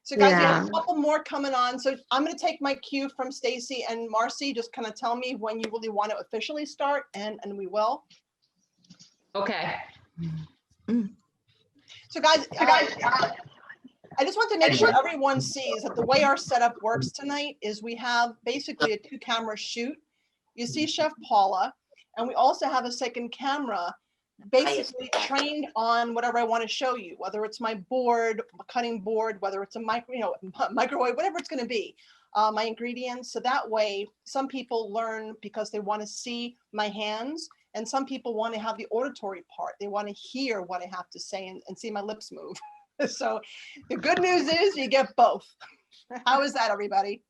So guys, we have a couple more coming on. So I'm going to take my cue from Stacy and Marcy. Just kind of tell me when you really want to officially start, and we will. Okay. So guys, I just want to make sure everyone sees that the way our setup works tonight is we have basically a 2-camera shoot. You see Chef Paula, and we also have a second camera basically trained on whatever I want to show you, whether it's my board, a cutting board, whether it's a microwave, whatever it's going to be, my ingredients. So that way, some people learn because they want to see my hands, and some people want to have the auditory part. They want to hear what I have to say and see my lips move. So the good news is you get both. How is that, everybody?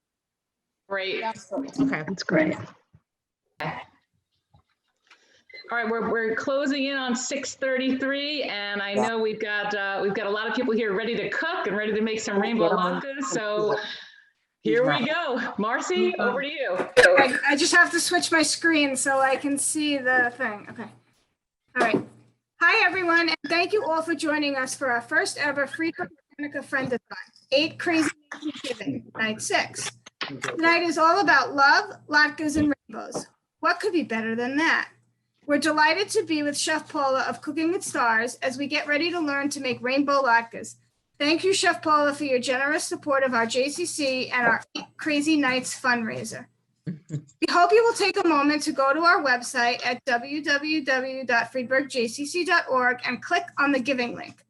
Great. Okay, that's great. All right, we're closing in on 6:33, and I know we've got a lot of people here ready to cook and ready to make some rainbow latkes. So here we go. Marcy, over to you. I just have to switch my screen so I can see the thing. Okay. All right. Hi, everyone, and thank you all for joining us for our first ever Friedberg Hanukkah Friend-A-Thon, 8 Crazy Nights of Giving, night 6. Tonight is all about love, latkes, and rainbows. What could be better than that? We're delighted to be with Chef Paula of Cooking with Stars as we get ready to learn to make rainbow latkes. Thank you, Chef Paula, for your generous support of our JCC and our 8 Crazy Nights fundraiser. We hope you will take a moment to go to our website at www.friedbergjcc.org and click on the giving link.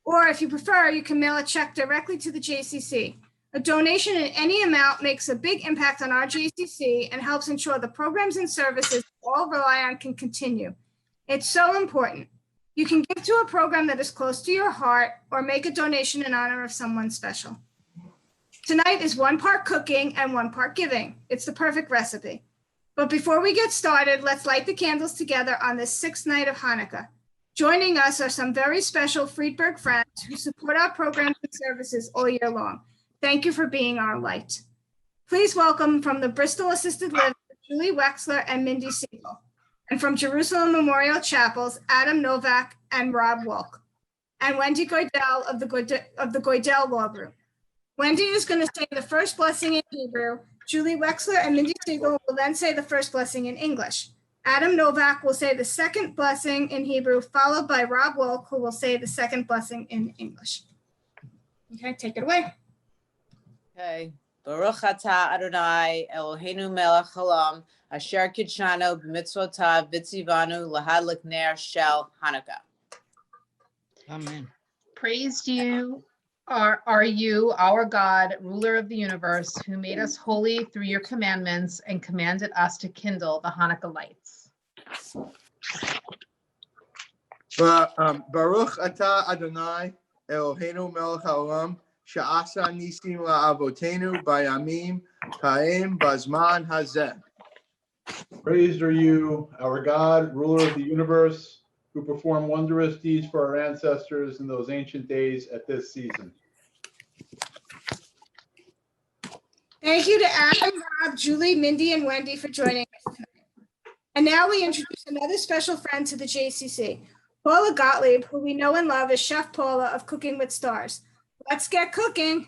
Or if you prefer, you can mail a check directly to the JCC. A donation in any amount makes a big impact on our JCC and helps ensure the programs and services we all rely on can continue. It's so important. You can give to a program that is close to your heart or make a donation in honor of someone special. Tonight is 1 part cooking and 1 part giving. It's the perfect recipe. But before we get started, let's light the candles together on this 6th night of Hanukkah. Joining us are some very special Friedberg friends who support our programs and services all year long. Thank you for being our light. Please welcome from the Bristol Assisted Living, Julie Wexler and Mindy Siegel, and from Jerusalem Memorial Chapels, Adam Novak and Rob Wolk, and Wendy Goydell of the Goydell Law Group. Wendy is going to say the first blessing in Hebrew. Julie Wexler and Mindy Siegel will then say the first blessing in English. Adam Novak will say the second blessing in Hebrew, followed by Rob Wolk, who will say the second blessing in English. Okay, take it away. Okay. Baruch atah Adonai Eloheinu melech haolam asher kidshanu b'mitzvotav v'tzivanu lahadlik ner shel Hanukkah. Amen. Praised you are you, our God, ruler of the universe, who made us holy through your commandments and commanded us to kindle the Hanukkah lights. Baruch atah Adonai Eloheinu melech haolam she'asa nisim la'avotenu bayamim ha'em bazman hazeh. Praised are you, our God, ruler of the universe, who performed wondrous deeds for our ancestors in those ancient days at this season. Thank you to Adam, Rob, Julie, Mindy, and Wendy for joining us tonight. And now we introduce another special friend to the JCC, Paula Gottlieb, who we know and love as Chef Paula of Cooking with Stars. Let's get cooking.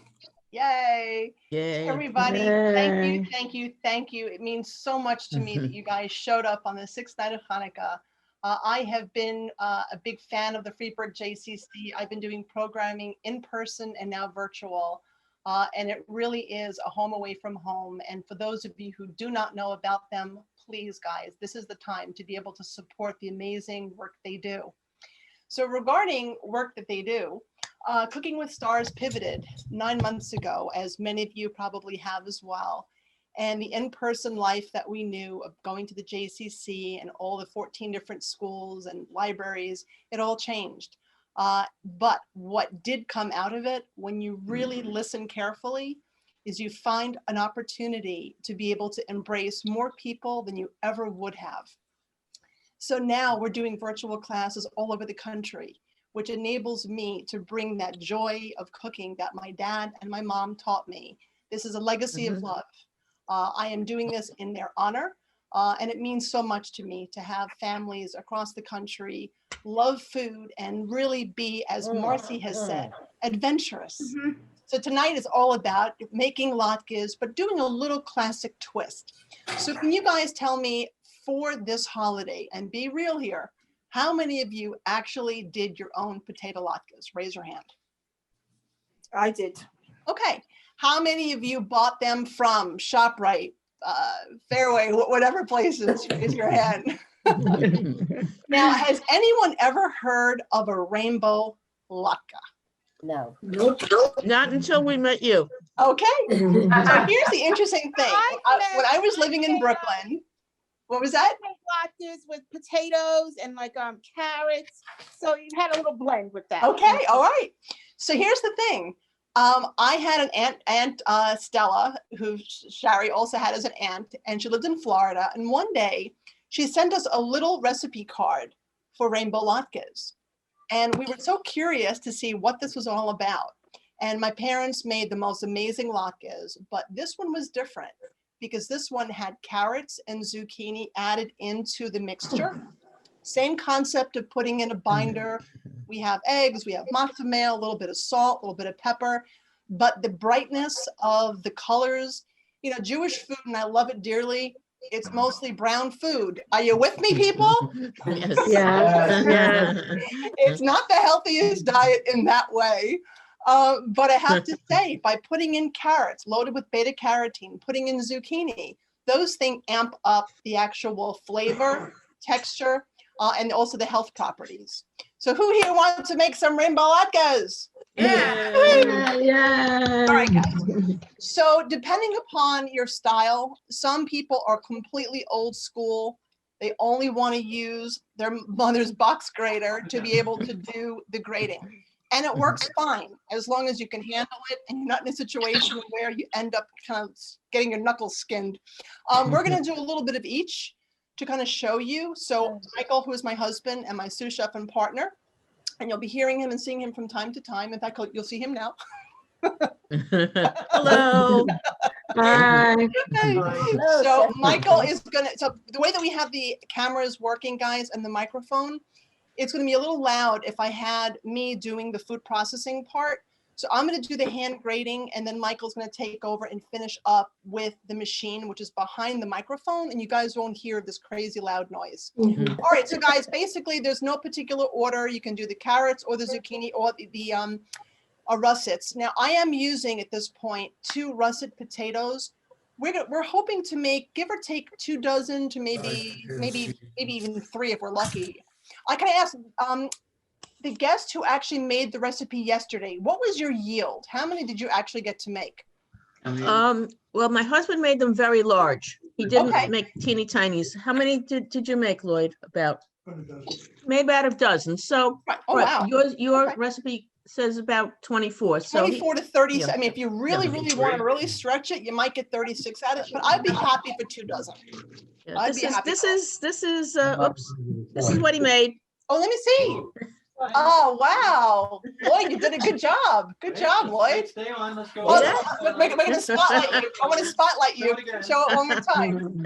Yay. Yay. Everybody, Yay. thank you, thank you, thank you. It means so much to me that you guys showed up on the 6th night of Hanukkah. I have been a big fan of the Friedberg JCC. I've been doing programming in person and now virtual. And it really is a home away from home. And for those of you who do not know about them, please, guys, this is the time to be able to support the amazing work they do. So regarding work that they do, Cooking with Stars pivoted 9 months ago, as many of you probably have as well. And the in-person life that we knew of going to the JCC and all the 14 different schools and libraries, it all changed. But what did come out of it, when you really listen carefully, is you find an opportunity to be able to embrace more people than you ever would have. So now we're doing virtual classes all over the country, which enables me to bring that joy of cooking that my dad and my mom taught me. This is a legacy of love. I am doing this in their honor, and it means so much to me to have families across the country love food and really be, as Marcy has said, adventurous. So tonight is all about making latkes, but doing a little classic twist. So can you guys tell me for this holiday, and be real here, how many of you actually did your own potato latkes? Raise your hand. I did. Okay. How many of you bought them from ShopRite, Fairway, whatever places? Raise your hand. Now, has anyone ever heard of a rainbow latke? No. Not until we met you. Okay. So here's the interesting thing. When I was living in Brooklyn, what was that? Latkes with potatoes and like carrots. So you had a little blend with that. Okay. All right. So here's the thing. I had an aunt Stella, who Shari also had as an aunt, and she lived in Florida. And one day she sent us a little recipe card for rainbow latkes. And we were so curious to see what this was all about. And my parents made the most amazing latkes, but this one was different because this one had carrots and zucchini added into the mixture. Same concept of putting in a binder. We have eggs, we have matzo meal, a little bit of salt, a little bit of pepper, but the brightness of the colors, you know, Jewish food, and I love it dearly. It's mostly brown food. Are you with me, people? Yes. Yeah. It's not the healthiest diet in that way. But I have to say, by putting in carrots loaded with beta carotene, putting in zucchini, those things amp up the actual flavor, texture, and also the health properties. So who here wants to make some rainbow latkes? Yeah. All right, guys. So depending upon your style, some people are completely old school. They only want to use their mother's box grater to be able to do the grating. And it works fine as long as you can handle it and you're not in a situation where you end up kind of getting your knuckles skinned. We're going to do a little bit of each to kind of show you. So Michael, who is my husband and my sous chef and partner, and you'll be hearing him and seeing him from time to time. In fact, you'll see him now. Hello. Hi. So Michael is gonna, so the way that we have the cameras working, guys, and the microphone, it's gonna be a little loud if I had me doing the food processing part. So I'm gonna do the hand grating, and then Michael's gonna take over and finish up with the machine, which is behind the microphone, and you guys won't hear this crazy loud noise. All right, so guys, basically there's no particular order. You can do the carrots or the zucchini or the russets. Now I am using at this point 2 russet potatoes. We're hoping to make, give or take, 2 dozen to maybe even 3 if we're lucky. I can ask the guest who actually made the recipe yesterday, what was your yield? How many did you actually get to make? Well, my husband made them very large. He didn't Okay. make teeny tinies. How many did you make, Lloyd? About maybe about a dozen. So Right. Oh, but wow. your Okay. recipe says about 24. So 24 to 30. yeah. I mean, if you really want to really stretch it, you might get 36 out of it, but I'd be happy for 2 dozen. yeah, I'd be happy this for it. is oops. This is what he made. Oh, let me see. Oh, wow. Lloyd, you did a good job. Good job, Lloyd. Stay on, let's go. Oh, Yeah. we're going to spotlight you. I want to spotlight you. Show it one more time.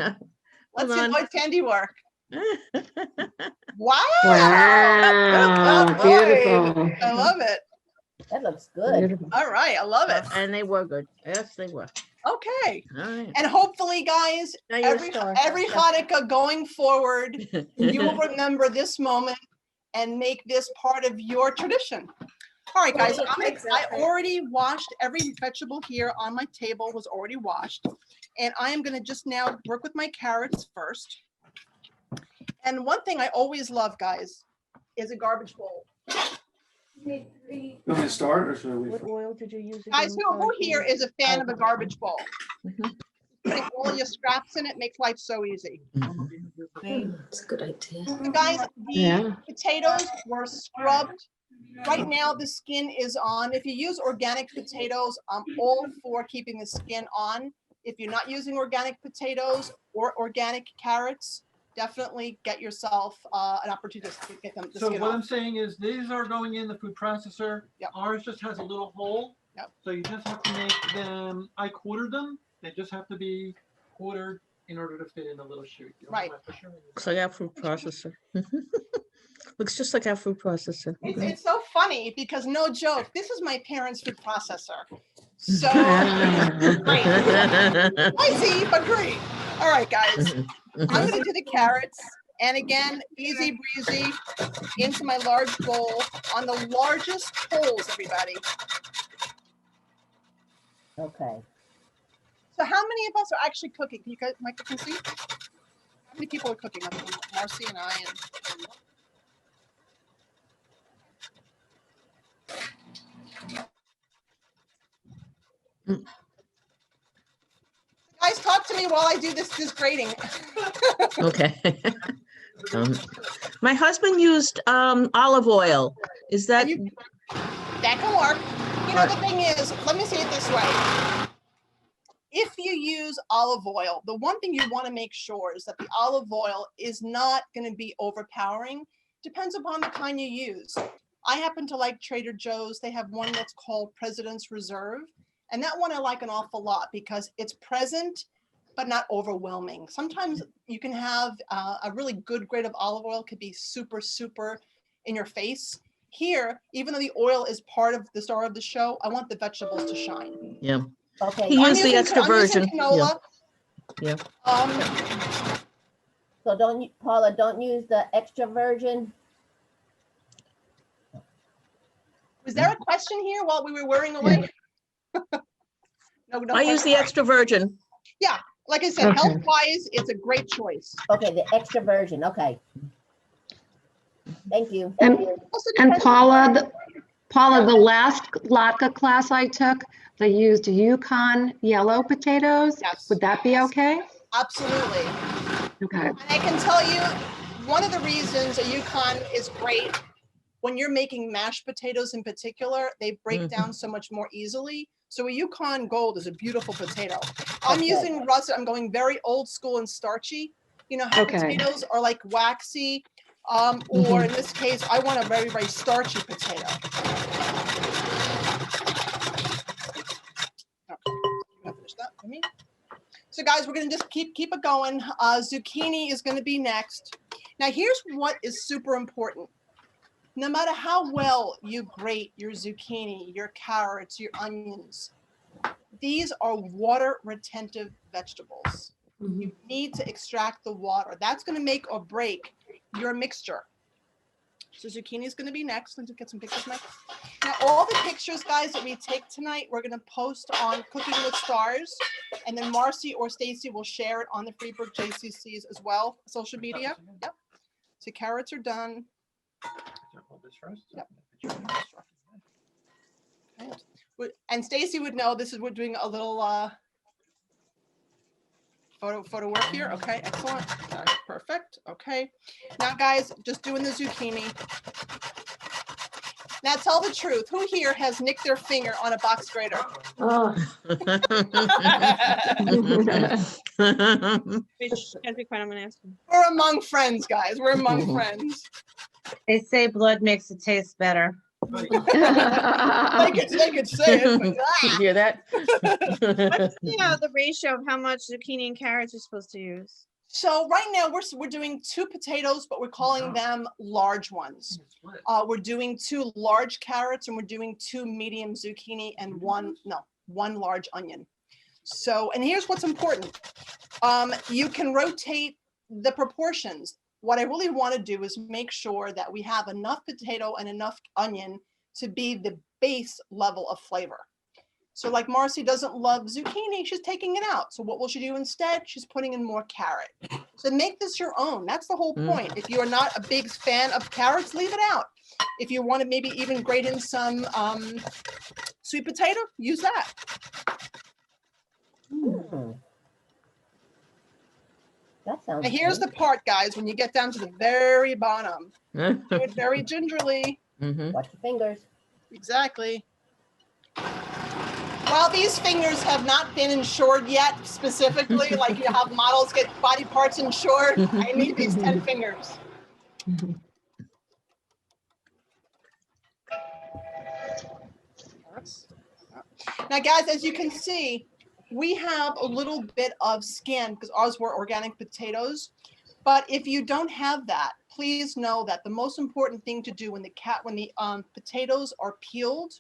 Let's see on. Lloyd's handiwork. Wow. Wow. Good job, Lloyd. Beautiful. I love it. That looks good. Beautiful. All right. I love it. And they were good. Yes, they were. Okay. All right. And hopefully, guys, Now you're a every star. Hanukkah going forward, you will remember this moment and make this part of your tradition. All right, guys, so I already washed every vegetable here on my table was already washed. And I am going to just now work with my carrots first. And one thing I always love, guys, is a garbage bowl. You want me to start or should we? What oil did you use? Guys, again? who here is a fan of a garbage bowl? Mhm. Putting all your scraps in it makes life so easy. That's a good idea. So guys, the Yeah. potatoes were scrubbed. Right now, the skin is on. If you use organic potatoes, I'm all for keeping the skin on. If you're not using organic potatoes or organic carrots, definitely get yourself an opportunity to get them the So skin what off. I'm saying is these are going in the food processor. Yep. Ours just has a little hole. Yep. So you just have to make them, I quartered them. They just have to be quartered in order to fit in the little chute. You don't Right. have to show it. Looks like our food processor. Looks just like our food processor. It's so funny because no joke, this is my parents' food processor. So great. Spicy, but great. All right, guys. I'm gonna do the carrots. And again, easy breezy into my large bowl on the largest holes, everybody. Okay. So how many of us are actually cooking? Can you guys, Michael, can see? How many people are cooking? Other than Marcy and I Guys, talk to me while I do this grating. Okay. My husband used olive oil. Is that? That can work. You know, the thing is, let me say it this way. If you use olive oil, the one thing you want to make sure is that the olive oil is not going to be overpowering. Depends upon the kind you use. I happen to like Trader Joe's. They have one that's called President's Reserve. And that one I like an awful lot because it's present, but not overwhelming. Sometimes you can have a really good grade of olive oil could be super, super in your face. Here, even though the oil is part of the star of the show, I want the vegetables to shine. Yeah. Okay. He used the extra virgin. Canola. Yeah. So Paula, don't use the extra virgin. Was there a question here while we were whirring away? No, I use the extra virgin. Yeah, like I said, health-wise, it's a great choice. Okay, the extra virgin. Okay. Thank you. And Paula, the last latke class I took, they used Yukon yellow potatoes. Yes. Would that be okay? Absolutely. Okay. And I can tell you, one of the reasons a Yukon is great, when you're making mashed potatoes in particular, they break down so much more easily. So a Yukon Gold is a beautiful potato. I'm using russet. I'm going very old school and starchy. You know how potatoes are like waxy, or in this case, I want a very, very starchy potato. Finish that for me. So guys, we're gonna just keep it going. Zucchini is gonna be next. Now here's what is super important. No matter how well you grate your zucchini, your carrots, your onions, these are water retentive vegetables. You need to extract the water. That's going to make or break your mixture. So zucchini is going to be next. Let's get some pictures, Mike. Now, all the pictures, guys, that we take tonight, we're going to post on Cooking with Stars, and then Marcy or Stacy will share it on the Friedberg JCC's as well, social media. Yep. So carrots are done. Yep. Okay. And Stacy would know this is, we're doing a little photo work here. Okay, excellent. Okay, perfect. Okay. Now guys, just doing the zucchini. Now tell the truth. Who here has nicked their finger on a box grater? Oh. Can't be quiet, I'm gonna ask him. We're among friends, guys. We're among friends. They say blood makes it taste better. They could say it, but You hear that? What's the ratio of how much zucchini and carrots you're supposed to use? So right now we're doing 2 potatoes, but we're calling them large ones. We're doing 2 large carrots and we're doing 2 medium zucchini and one large onion. So, and here's what's important. You can rotate the proportions. What I really want to do is make sure that we have enough potato and enough onion to be the base level of flavor. So like Marcy doesn't love zucchini, she's taking it out. So what will she do instead? She's putting in more carrot. So make this your own. That's the whole point. If you are not a big fan of carrots, leave it out. If you want to maybe even grate in some sweet potato, use that. That sounds Now here's good. the part, guys, when you get down to the very bottom. Do it very gingerly. Watch your fingers. Exactly. While these fingers have not been insured yet, specifically, like you have models get body parts insured, I need these 10 fingers. Now, guys, as you can see, we have a little bit of skin because ours were organic potatoes. But if you don't have that, please know that the most important thing to do when the potatoes are peeled,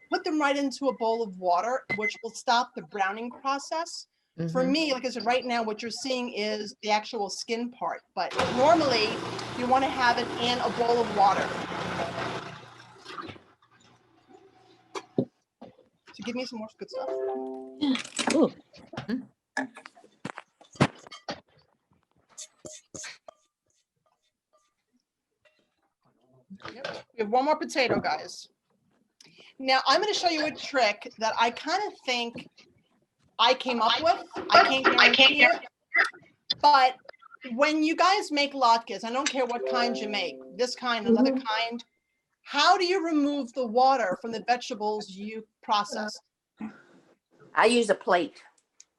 put them right into a bowl of water, which will stop the browning process. For me, like I said, right now, what you're seeing is the actual skin part, but normally you want to have it in a bowl of water. So give me some more good stuff. Ooh. Yep. We have one more potato, guys. Now I'm going to show you a trick that I kind of think I came up with. I can't guarantee it. But when you guys make latkes, I don't care what kind you make, this kind, another kind, how do you remove the water from the vegetables you process? I use a plate.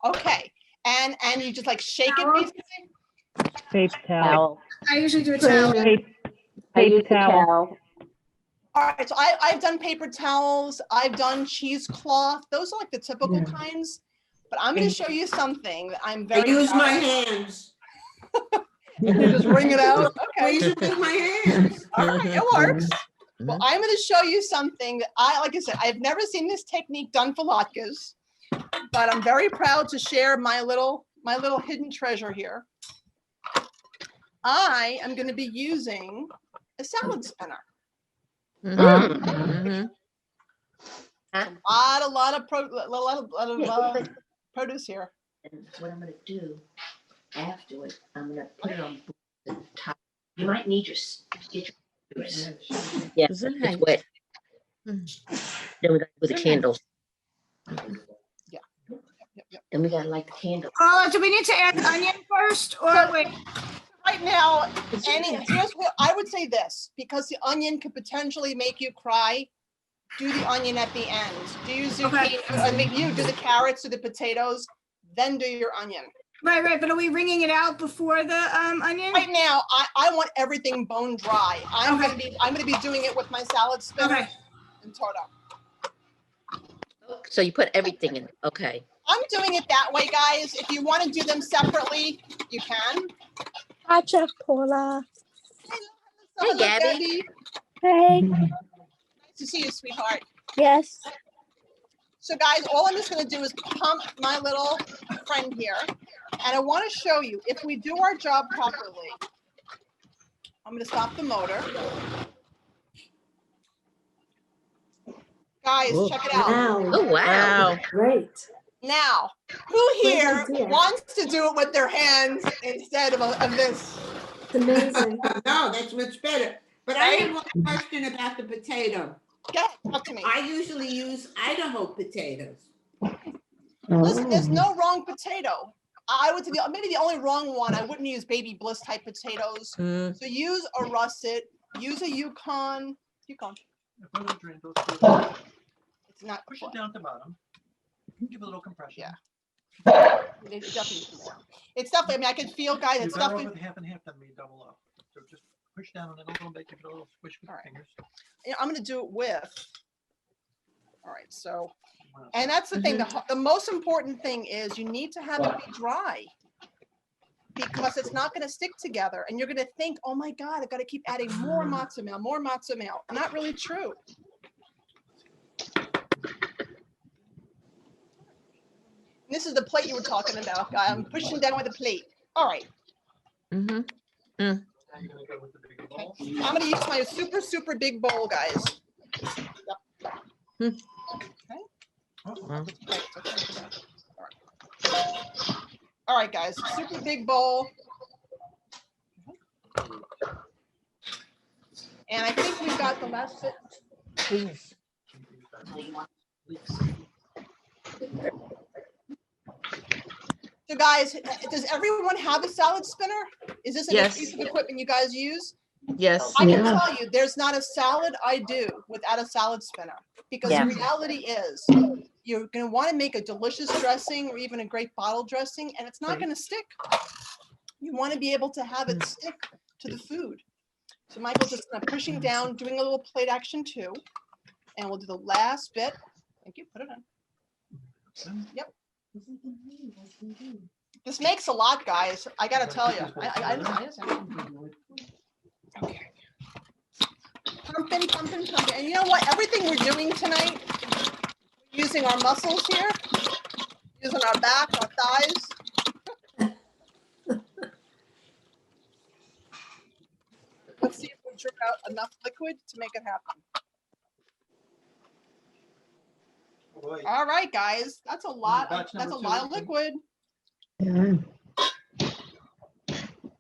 Okay. And you just like shake it basically? Paper towel. I usually do a towel. Paper towel. All right, so I've done paper towels, I've done cheesecloth. Those are like the typical kinds. But I'm going to show you something that I'm very I use my proud of. hands. You just wring it out? Okay. I use it with my hands. All right, it works. Well, I'm going to show you something that like I said, I've never seen this technique done for latkes, but I'm very proud to share my little hidden treasure here. I am going to be using a salad spinner. A lot of produce here. And what I'm going to do afterward, I'm going to put it on the top. You might need get your yeah, it's wet. Then we got with the candles. Yeah. Then we got to light the candle. Do we need to add the onion first, or wait? Right now, here's what I would say this, because the onion could potentially make you cry. Do the onion at the end. Do you zucchini? You do the carrots, do the potatoes, then do your onion. Right. But are we wringing it out before the onion? Right now, I want everything bone dry. I'm gonna be doing it with my salad spinner and toto. So you put everything in. Okay. I'm doing it that way, guys. If you want to do them separately, you can. Hi, Chef Paula. Hey, Gabby. Hey. Nice to see you, sweetheart. Yes. So guys, all I'm just going to do is pump my little friend here. And I want to show you, if we do our job properly, I'm going to stop the motor. Guys, check it out. Wow. Oh, wow. Great. Now, who here wants to do it with their hands instead of this? It's amazing. No, that's much better. But I have one question about the potato. Go ahead, talk to me. I usually use Idaho potatoes. Listen, there's no wrong potato. I would say maybe the only wrong one, I wouldn't use baby bliss type potatoes. So use a russet, use a Yukon. It's not. Push it down to the bottom. Give it a little compression. Yeah. It's definitely. It's definitely. I mean, I can feel, guys. It's You're better definitely. off with half and half than me double up. So just push down on it a little bit. Give it a little squish with your fingers. Yeah, I'm going to do it with. All right. So, and that's the thing. The most important thing is you need to have it be dry, because it's not going to stick together, and you're going to think, oh my God, I've got to keep adding more matzo meal, more matzo meal. Not really true. This is the plate you were talking about, guy. I'm pushing down with a plate. All right. Okay. I'm going to use my super, super big bowl, guys. Yep. Okay. All right, guys. Super big bowl. And I think we've got the last bit. Please. So guys, does everyone have a salad spinner? Is this a Yes. piece of equipment you guys use? Yes. I can tell you, there's not a salad I do without a salad spinner, because Yeah. the reality is you're going to want to make a delicious dressing or even a great bottle dressing, and it's not going to stick. You want to be able to have it stick to the food. So Michael's just kind of pushing down, doing a little plate action too. And we'll do the last bit. Thank you. Put it on. Yep. This makes a lot, guys. I got to tell you. Okay. Pumping. And you know what? Everything we're doing tonight using our muscles here, using our back, our thighs. Let's see if we drip out enough liquid to make it happen. All right, guys, that's a lot. That's a lot of liquid. Yeah.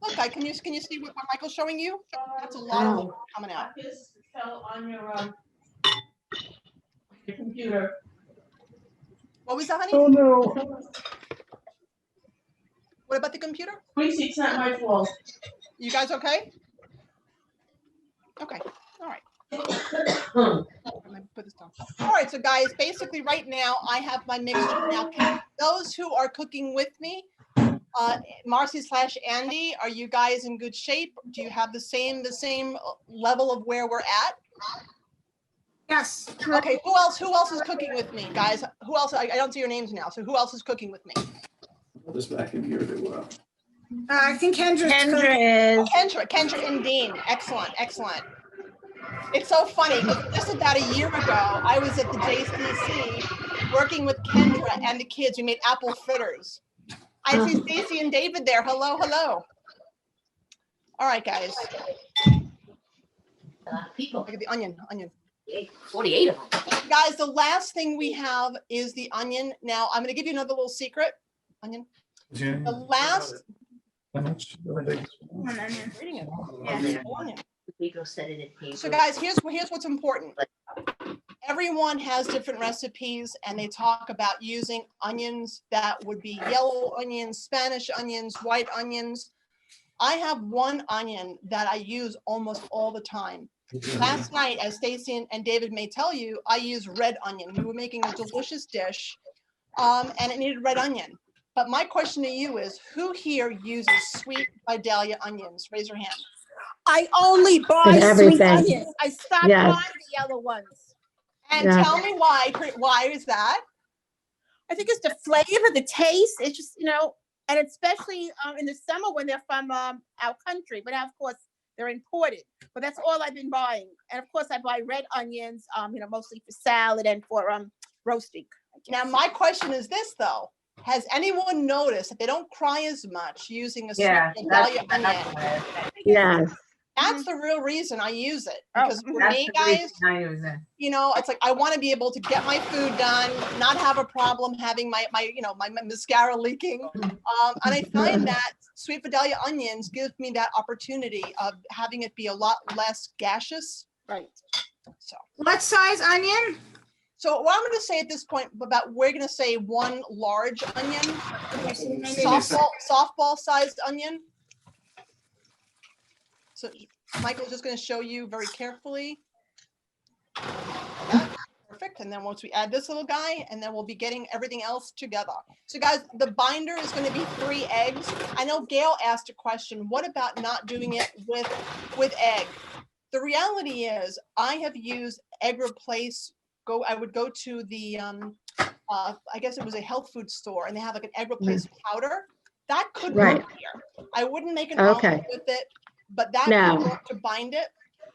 Look, can you see what Michael's showing you? That's a lot of liquid coming out. This fell on your computer. What was that, honey? Oh no. What about the computer? Gracie, it's not my fault. You guys okay? Okay, all right. I'm gonna put this down. All right, so guys, basically right now I have my mixture. Now, those who are cooking with me, Marcy/Andy, are you guys in good shape? Do you have the same level of where we're at? Yes. Okay, who else is cooking with me, guys? Who else? I don't see your names now, so who else is cooking with me? This back in here, they were. I think Kendra Kendra is. Kendra and Dean. Excellent, excellent. It's so funny because just about a year ago, I was at the JCC working with Kendra and the kids. We made apple fritters. I see Stacy and David there. Hello, hello. All right, guys. People. Look at the onion. 48 of them. Guys, the last thing we have is the onion. Now, I'm going to give you another little secret. Onion. The last. Reading it. Yeah. Onion. So guys, here's what's important. Everyone has different recipes and they talk about using onions that would be yellow onions, Spanish onions, white onions. I have one onion that I use almost all the time. Last night, as Stacy and David may tell you, I used red onion. We were making a delicious dish and it needed red onion. But my question to you is, who here uses sweet Vidalia onions? Raise your hand. I only buy sweet onions. I stopped buying the yellow ones. And tell me why. Why is that? I think it's the flavor, the taste. It's just, and especially in the summer when they're from our country. But now, of course, they're imported. But that's all I've been buying. And of course, I buy red onions, mostly for salad and for roasting. Now, my question is this, though. Has anyone noticed that they don't cry as much using a sweet Vidalia onion? Yes. That's the real reason I use it. Because for me, guys, it's like I want to be able to get my food done, not have a problem having my mascara leaking. And I find that sweet Vidalia onions give me that opportunity of having it be a lot less gaseous. Right. So. What size onion? So what I'm going to say at this point about, we're going to say one large onion, softball sized onion. So Michael's just going to show you very carefully. Perfect. And then once we add this little guy, and then we'll be getting everything else together. So guys, the binder is going to be 3 eggs. I know Gail asked a question. What about not doing it with egg? The reality is I have used egg replace. I would go to the, I guess it was a health food store, and they have like an egg replace powder. That could work here. I wouldn't make an omelet with it, but that could work to bind it.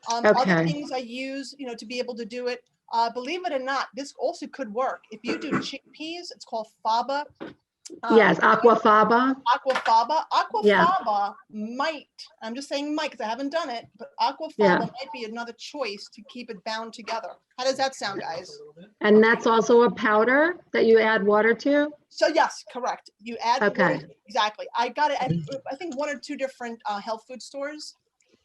Other things I use, to be able to do it. Believe it or not, this also could work. If you do chickpeas, it's called faba. Yes, aquafaba. Aquafaba might, I'm just saying might because I haven't done it, but aquafaba might be another choice to keep it bound together. How does that sound, guys? And that's also a powder that you add water to? So yes, correct. You add water, exactly. I got it at, I think 1 or 2 different health food stores.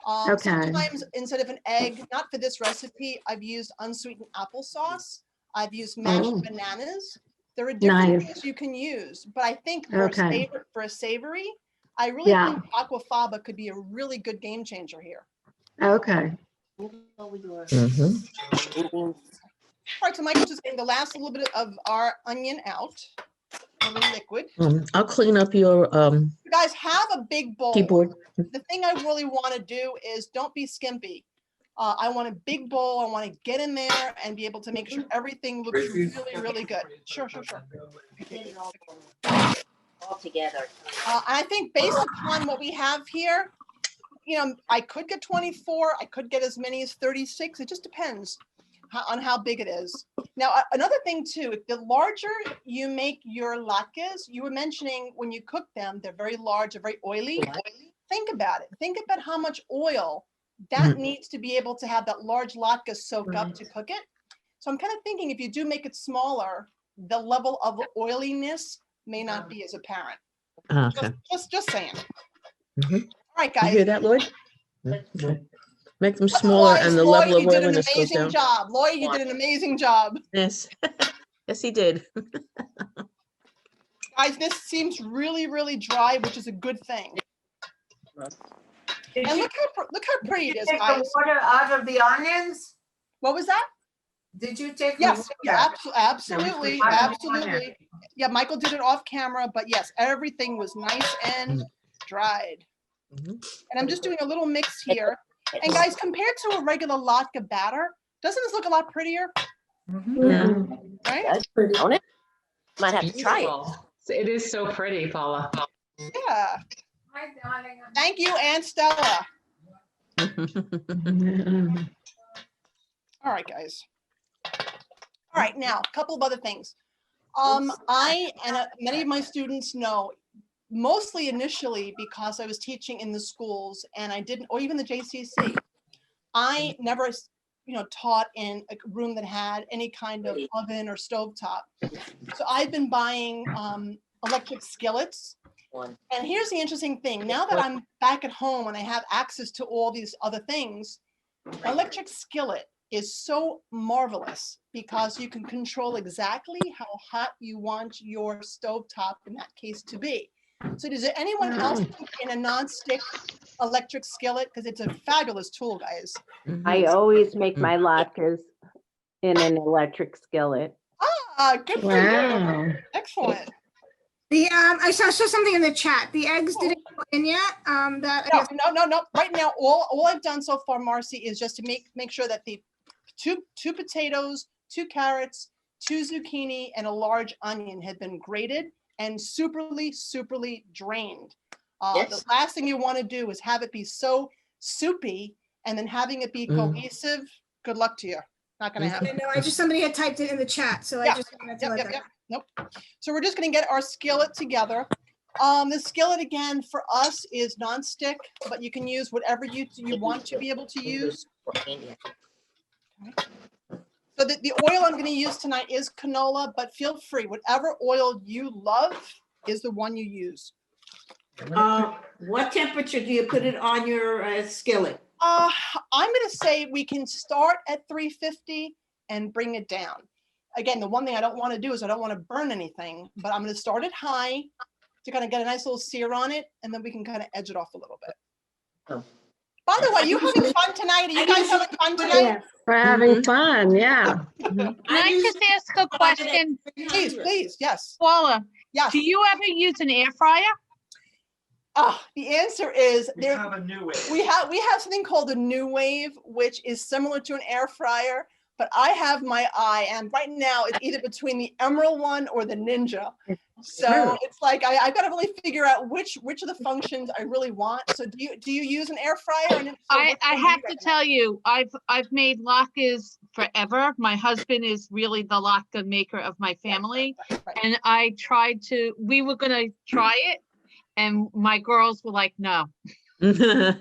Sometimes instead of an egg, not for this recipe, I've used unsweetened applesauce. I've used mashed bananas. There are different things you can use, but I think for a savory, I really think aquafaba could be a really good game changer here. Okay. All right, so Michael's just getting the last little bit of our onion out, a little liquid. I'll clean up your You guys have a big bowl. keyboard. The thing I really want to do is don't be skimpy. I want a big bowl. I want to get in there and be able to make sure everything looks really, really good. Sure. All together. And I think based upon what we have here, I could get 24. I could get as many as 36. It just depends. on how big it is. Now, another thing too, if the larger you make your latkes, you were mentioning when you cook them, they're very large, they're very oily. Think about it. Think about how much oil that needs to be able to have that large latke soak up to cook it. So I'm kind of thinking if you do make it smaller, the level of oiliness may not be as apparent. Okay. Just saying. Mhm. All right, You guys. hear that, Lloyd? Make them smaller and the Lloyd, level of you did an oiliness goes amazing down. job. Lloyd, you did an amazing job. Yes. Yes, he did. Guys, this seems really, really dry, which is a good thing. And look how pretty it is, Take guys. the water out of the onions? What was that? Did you take the Yes, water? yeah, absolutely, Out of the absolutely. onion. Yeah, Michael did it off camera, but yes, everything was nice and dried. And I'm just doing a little mix here. And guys, compared to a regular latke batter, doesn't this look a lot prettier? Yeah. Right? That's pretty. Might have to try it. It is so pretty, Paula. Yeah. Thank you, Aunt Stella. All right, guys. All right, now a couple of other things. I and many of my students know, mostly initially because I was teaching in the schools and I didn't, or even the JCC, I never, taught in a room that had any kind of oven or stovetop. So I've been buying electric skillets. And here's the interesting thing. Now that I'm back at home and I have access to all these other things, electric skillet is so marvelous because you can control exactly how hot you want your stovetop in that case to be. So does anyone else cook in a non-stick electric skillet? Because it's a fabulous tool, guys. I always make my latkes in an electric skillet. Ah, good for you. Excellent. I saw something in the chat. The eggs didn't go in yet. No. Right now, all I've done so far, Marcy, is just to make sure that the two potatoes, 2 carrots, 2 zucchini, and a large onion had been grated and superly drained. The last thing you want to do is have it be so soupy and then having it be cohesive. Good luck to you. Not going to happen. No, somebody had typed it in the chat, so I just wanted to let that. Nope. So we're just going to get our skillet together. The skillet again for us is non-stick, but you can use whatever you want to be able to use. Okay. So the oil I'm going to use tonight is canola, but feel free, whatever oil you love is the one you use. What temperature do you put it on your skillet? I'm going to say we can start at 350 and bring it down. Again, the one thing I don't want to do is I don't want to burn anything, but I'm going to start it high to kind of get a nice little sear on it, and then we can kind of edge it off a little bit. Oh. By the way, you having fun tonight? Are you guys having fun tonight? We're having fun, yeah. Can I just ask a question? Please, yes. Paula, yes. Do you ever use an air fryer? The answer is We have a new wave. we have something called a new wave, which is similar to an air fryer, but I have my eye, and right now it's either between the Emerald one or the Ninja. So it's like I've got to really figure out which of the functions I really want. So do you use an air fryer? And I have to tell you, I've made latkes forever. My husband is really the latke maker of my family, and we were gonna try it, and my girls were like, no. Really?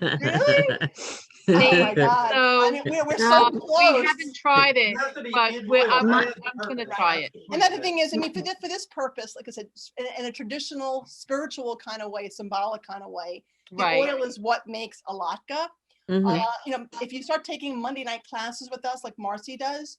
Oh my God. So, I mean, we're so close. We haven't tried it, but I'm going to try it. And then the thing is, I mean, for this purpose, like I said, in a traditional, spiritual kind of way, symbolic kind of way, the oil is what makes a latke. If you start taking Monday night classes with us, like Marcy does,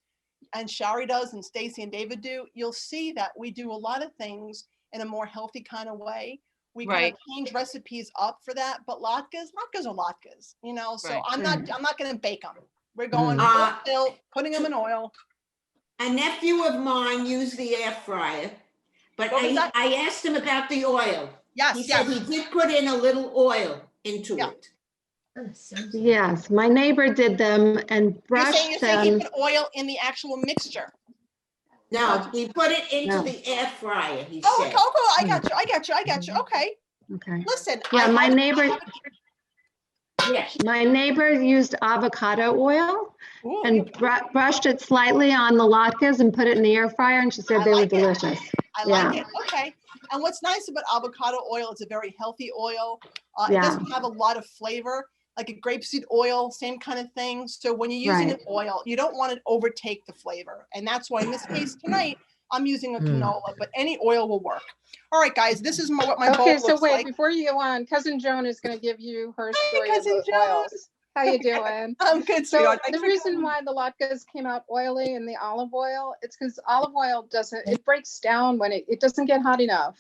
and Shari does, and Stacy and David do, you'll see that we do a lot of things in a more healthy kind of way. We kind of change recipes up for that, but latkes are latkes, so I'm not going to bake them. We're going still putting them in oil. A nephew of mine used the air fryer, but I asked him about the oil. Yes, he said he did put in a little oil into it. Yes, my neighbor did them and brushed You're saying he them. put oil in the actual mixture? No, he put it into the air fryer, he Oh, said. okay, I got you. Okay. Okay. Listen. Yeah, my neighbor. Yes. My neighbor used avocado oil Ooh, and brushed it slightly on the latkes and put it in the air fryer, and she said I they were like it. delicious. I like it. Okay. And what's nice about avocado oil, it's a very healthy oil. It Yeah. doesn't have a lot of flavor, like a grapeseed oil, same kind of thing. So when you're using Right. an oil, you don't want to overtake the flavor. And that's why in this case tonight, I'm using a canola, but any oil will work. All right, guys, this is what my bowl Okay, so looks wait, like. before you go on, Cousin Joan is going to give you her story of Cousin the Joan. oils. How you doing? I'm good, So sweetheart. the Thanks for reason coming. why the latkes came out oily and the olive oil, it's because olive oil it breaks down when it doesn't get hot enough,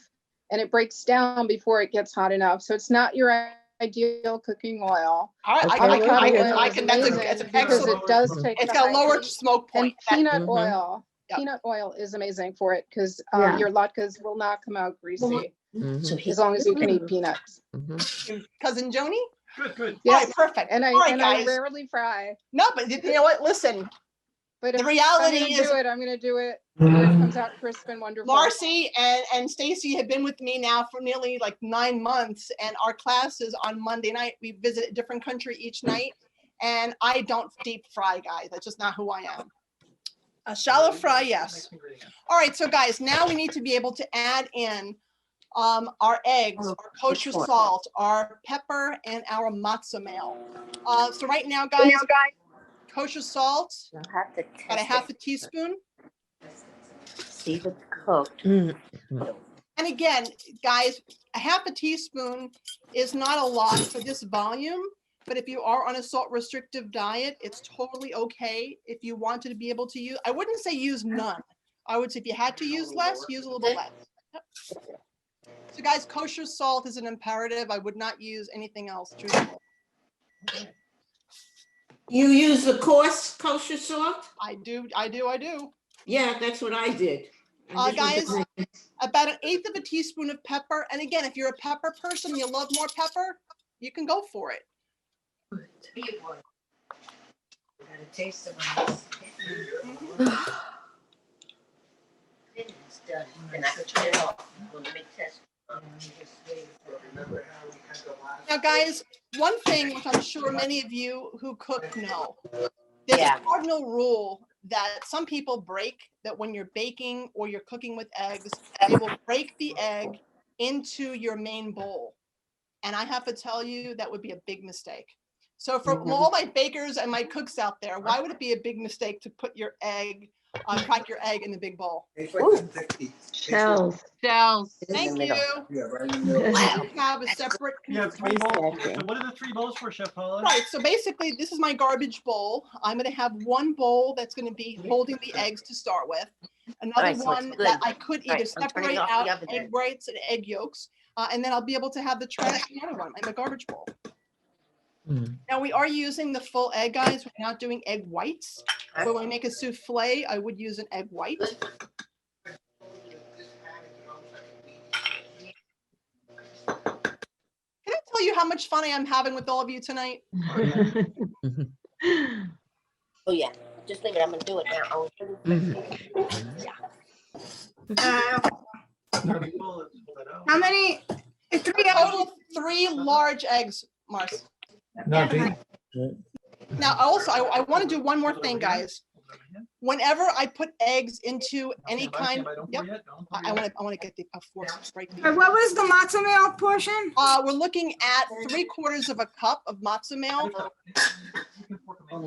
and it breaks down before it gets hot enough. So it's not your ideal cooking oil. Avocado oil is amazing because it does take It's the got a lower high heat. smoke point. And peanut oil. Peanut oil is amazing for it because your latkes will not come out greasy as long as you can eat peanuts. Cousin Joni? Good, good. Yes. All right, perfect. And I All right, and guys. I rarely fry. No, but you know what? Listen. But the if reality I'm is, I'm gonna do it where it comes out crisp and wonderful. Marcy and Stacy have been with me now for nearly like 9 months, and our classes on Monday night, we visit a different country each night, and I don't deep fry, guys. That's just not who I am. A shallow fry, yes. All right, so guys, now we need to be able to add in our eggs, our kosher salt, our pepper, and our matzah meal. So right now, guys, kosher salt, about a half a teaspoon. See if it's cooked. And again, guys, a half a teaspoon is not a lot for this volume, but if you are on a salt restrictive diet, it's totally okay. If you wanted to be able to use, I wouldn't say use none. I would say if you had to use less, use a little bit less. Yep. So guys, kosher salt is an imperative. I would not use anything else, truthfully. You use the coarse kosher salt? I do. Yeah, that's what I did. Guys, about 1/8 of a teaspoon of pepper. And again, if you're a pepper person, you love more pepper, you can go for it. Taste of and I could turn it off. Let me test. Now, guys, one thing which I'm sure many of you who cook know, there's a cardinal rule that some people break, that when you're baking or you're cooking with eggs, they will break the egg into your main bowl. And I have to tell you, that would be a big mistake. So for all my bakers and my cooks out there, why would it be a big mistake to put your egg, crack your egg in the big bowl? Shells. Thank you. Wow. Have a separate. You have 3 bowls. So what are the 3 bowls for, Chef Paula? Right, so basically this is my garbage bowl. I'm gonna have one bowl that's gonna be holding the eggs to start with. Another Right, so it's one good. that I could either Right, I'm turning separate off the out oven egg then. whites and egg yolks, and then I'll be able to have the trash in the other one, in the garbage bowl. Now we are using the full egg, guys. We're not doing egg whites. So when I make a souffle, I would use an egg white. Can I tell you how much fun I am having with all of you tonight? Oh yeah, just leave it. I'm gonna do it now. How many? Total of 3 large eggs, Mars. Now, also, I want to do one more thing, guys. Whenever I put eggs into any kind, yep, I want to get the fork to break. What was the matzo meal portion? We're looking at 3/4 of a cup of matzo meal.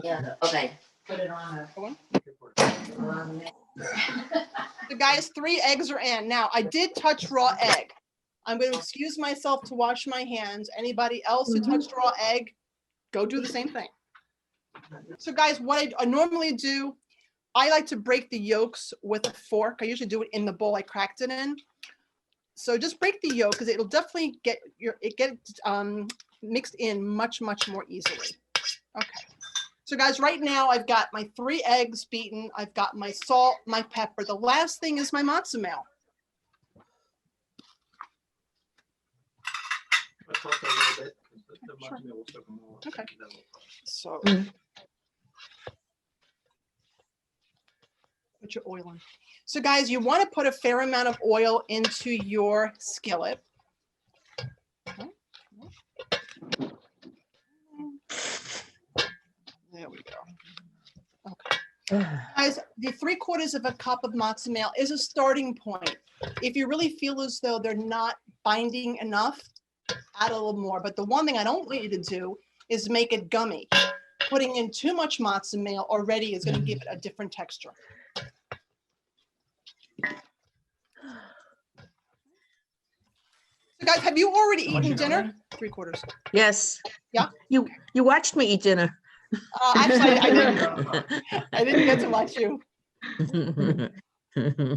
Yeah. Okay. Put it on. So guys, 3 eggs are in. Now, I did touch raw egg. I'm going to excuse myself to wash my hands. Anybody else who touched raw egg, go do the same thing. So guys, what I normally do, I like to break the yolks with a fork. I usually do it in the bowl I cracked it in. So just break the yolk because it'll definitely get mixed in much more easily. Okay. So guys, right now I've got my 3 eggs beaten. I've got my salt, my pepper. The last thing is my matzo meal. Okay. So put your oil in. So guys, you want to put a fair amount of oil into your skillet. Okay. There we go. Okay. Guys, the 3/4 of a cup of matzo meal is a starting point. If you really feel as though they're not binding enough, add a little more. But the one thing I don't want you to do is make it gummy. Putting in too much matzo meal already is going to give it a different texture. So guys, have you already eaten dinner? 3/4. Yes. Yeah. You watched me eat dinner. Actually, I didn't. I didn't get to watch you.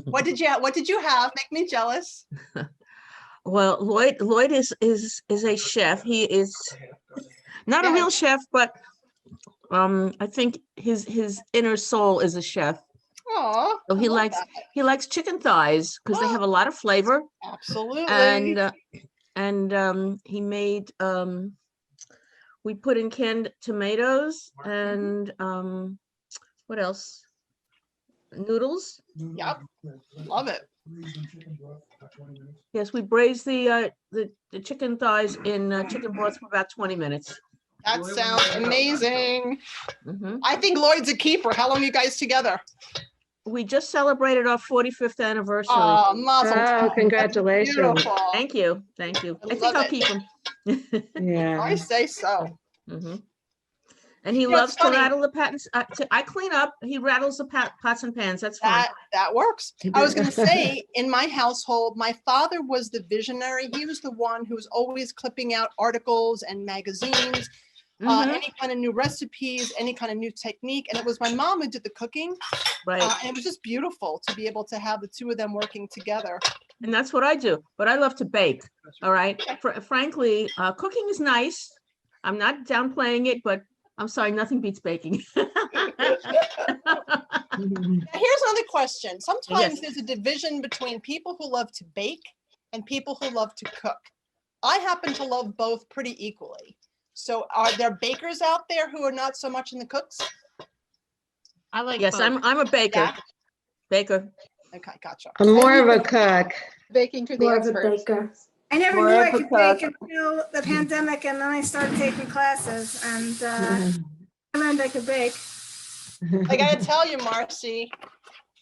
What did you have? Make me jealous. Well, Lloyd is a chef. He is not a real chef, but I think his inner soul is a chef. Oh, so he likes chicken thighs because they have a lot of flavor. Absolutely. And he made we put in canned tomatoes and what else? Noodles. Yep. Love it. Yes, we braised the chicken thighs in chicken broth for about 20 minutes. That sounds amazing. I think Lloyd's a keeper. How long are you guys together? We just celebrated our 45th anniversary. Oh, mazel tov. Congratulations. Beautiful. Thank you. Thank you. I think I'll keep him. Yeah. I say so. And he loves to rattle the pans. I clean up. He rattles the pots and pans. That's fine. That works. I was going to say, in my household, my father was the visionary. He was the one who was always clipping out articles and magazines, any kind of new recipes, any kind of new technique. And it was my mom who did the cooking. Right. And it was just beautiful to be able to have the two of them working together. And that's what I do. But I love to bake. All right. Frankly, cooking is nice. I'm not downplaying it, but I'm sorry, nothing beats baking. Now, here's another question. Sometimes Yes. there's a division between people who love to bake and people who love to cook. I happen to love both pretty equally. So are there bakers out there who are not so much in the cooks? I like Yes, both. I'm a baker. Yeah. Baker. Okay, gotcha. I'm more of a cook. Baking to the experts. I never More knew I of a could bake cook. until the pandemic, and then I started taking classes, and I learned I could bake. I gotta tell you, Marcy,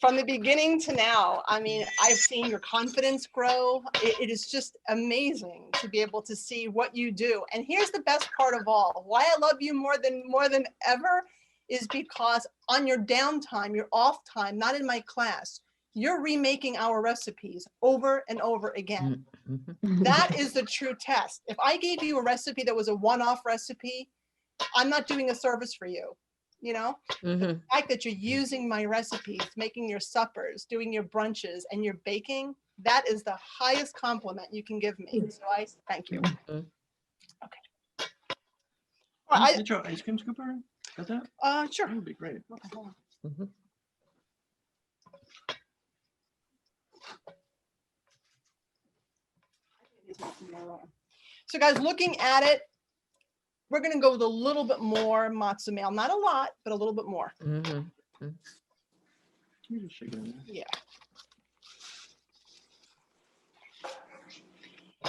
from the beginning to now, I mean, I've seen your confidence grow. It is just amazing to be able to see what you do. And here's the best part of all. Why I love you more than ever is because on your downtime, your off time, not in my class, you're remaking our recipes over and over again. That is the true test. If I gave you a recipe that was a one-off recipe, I'm not doing a service for you. You know, the fact that you're using my recipes, making your suppers, doing your brunches, and you're baking, that is the highest compliment you can give me. So I thank you. Okay. All right, Get your ice cream scooper? Got that? Sure. That would be great. Okay, hold on. So guys, looking at it, we're going to go with a little bit more matzo meal. Not a lot, but a little bit more. You just shake it in there. Yeah.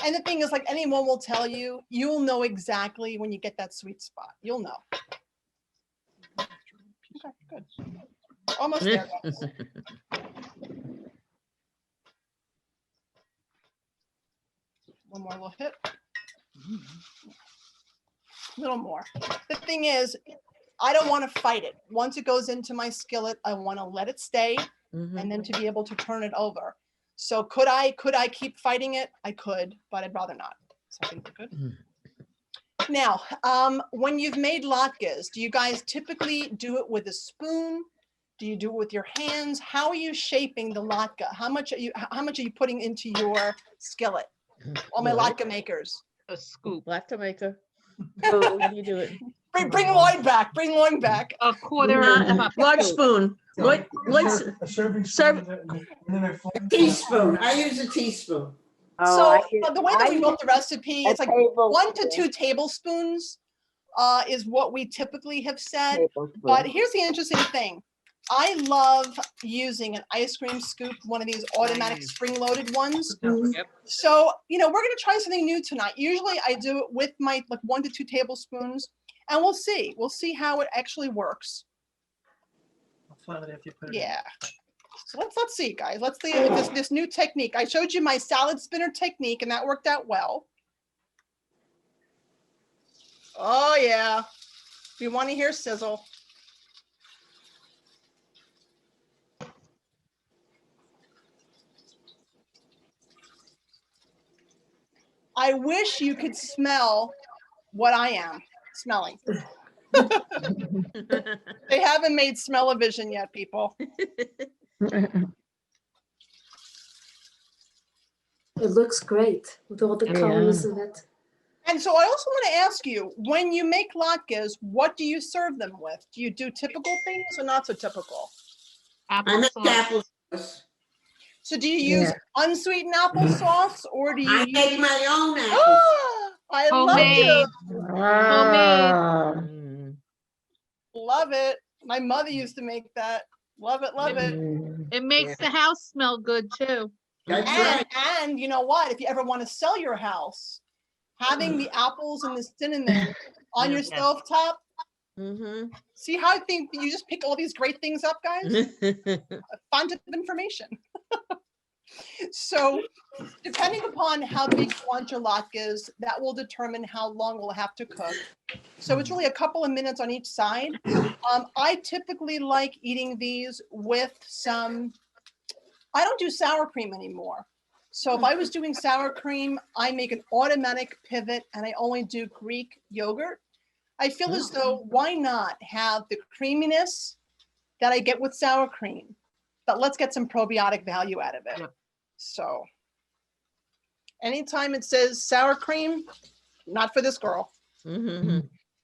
And the thing is, like anyone will tell you, you'll know exactly when you get that sweet spot. You'll know. Okay, good. Almost there, guys. One more little hit. A little more. The thing is, I don't want to fight it. Once it goes into my skillet, I want to let it stay and then to be able to turn it over. So could I keep fighting it? I could, but I'd rather not. So I think we're good. Now, when you've made latkes, do you guys typically do it with a spoon? Do you do it with your hands? How are you shaping the latke? How much are you putting into your skillet? All my latke makers. A scoop. Latke maker. How do you do it? Bring Lloyd back. Bring Lloyd back. A quarter large spoon. Lloyd, serve. Teaspoon. I use a teaspoon. So the way that we wrote the recipe, it's like 1 to 2 tablespoons is what we typically have said. But here's the interesting thing. I love using an ice cream scoop, one of these automatic spring-loaded ones. So, you know, we're going to try something new tonight. Usually I do it with my 1 to 2 tablespoons. And we'll see how it actually works. I'll file it after you put it. Yeah. So let's see, guys. Let's see if this new technique. I showed you my salad spinner technique, and that worked out well. Oh yeah. We want to hear sizzle. I wish you could smell what I am smelling. They haven't made smell-o-vision yet, people. It looks great with all the colors of it. And so I also want to ask you, when you make latkes, what do you serve them with? Do you do typical things or not so typical? I make applesauce. So do you use unsweetened applesauce or do you I use... make my own applesauce. I Homemade. love you. Homemade. Love it. My mother used to make that. Love it, love it. It makes the house smell good too. And you know what? If you ever want to sell your house, having the apples and the cinnamon on your stovetop. See how I think you just pick all these great things up, guys? A font of information. So depending upon how big you want your latkes, that will determine how long we'll have to cook. So it's really a couple of minutes on each side. I typically like eating these with some, I don't do sour cream anymore. So if I was doing sour cream, I make an automatic pivot and I only do Greek yogurt. I feel as though, why not have the creaminess that I get with sour cream, but let's get some probiotic value out of it. So anytime it says sour cream, not for this girl.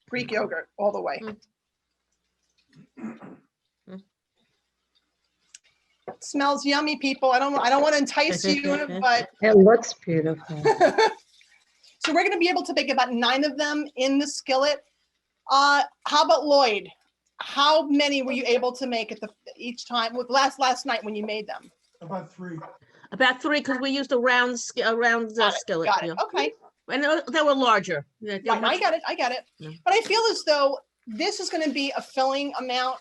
Greek yogurt all the way. It smells yummy, people. I don't want to entice you, but It looks beautiful. so we're going to be able to make about 9 of them in the skillet. How about Lloyd? How many were you able to make at each time with last night when you made them? About 3. About 3, because we used a round skillet. Got it. Yeah. Okay. And they were larger. Yeah, they Right, were- I got it. Yeah. But I feel as though this is going to be a filling amount.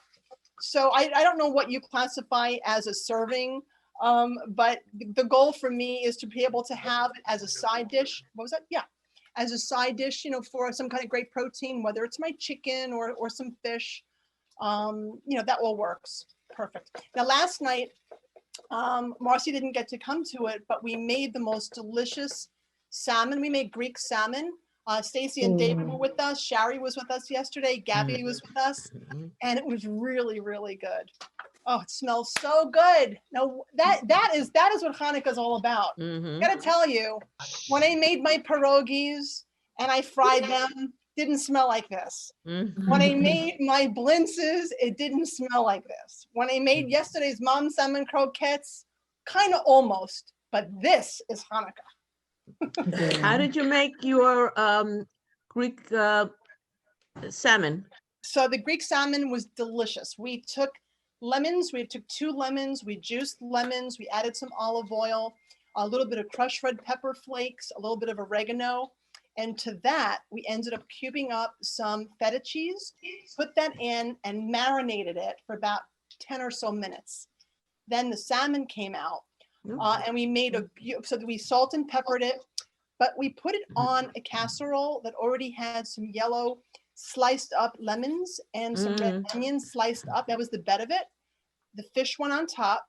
So I don't know what you classify as a serving, but the goal for me is to be able to have it as a side dish. What was that? Yeah, as a side dish, you know, for some kind of great protein, whether it's my chicken or some fish, you know, that all works. Perfect. Now, last night, Marcy didn't get to come to it, but we made the most delicious salmon. We made Greek salmon. Stacy and David were with us. Shari was with us yesterday. Gabby was with us, and it was really, really good. Oh, it smells so good. Now that is what Hanukkah is all about. Gotta tell you, when I made my pierogies and I fried them, didn't smell like this. When I made my blintzes, it didn't smell like this. When I made yesterday's mom salmon croquettes, kind of almost, but this is Hanukkah. How did you make your Greek salmon? So the Greek salmon was delicious. We took lemons, we took 2 lemons, we juiced lemons, we added some olive oil, a little bit of crushed red pepper flakes, a little bit of oregano. And to that, we ended up cubing up some feta cheese, put that in and marinated it for about 10 or so minutes. Then the salmon came out. And we made so we salt and peppered it, but we put it on a casserole that already had some yellow sliced up lemons and some red onions sliced up. That was the bed of it. The fish went on top.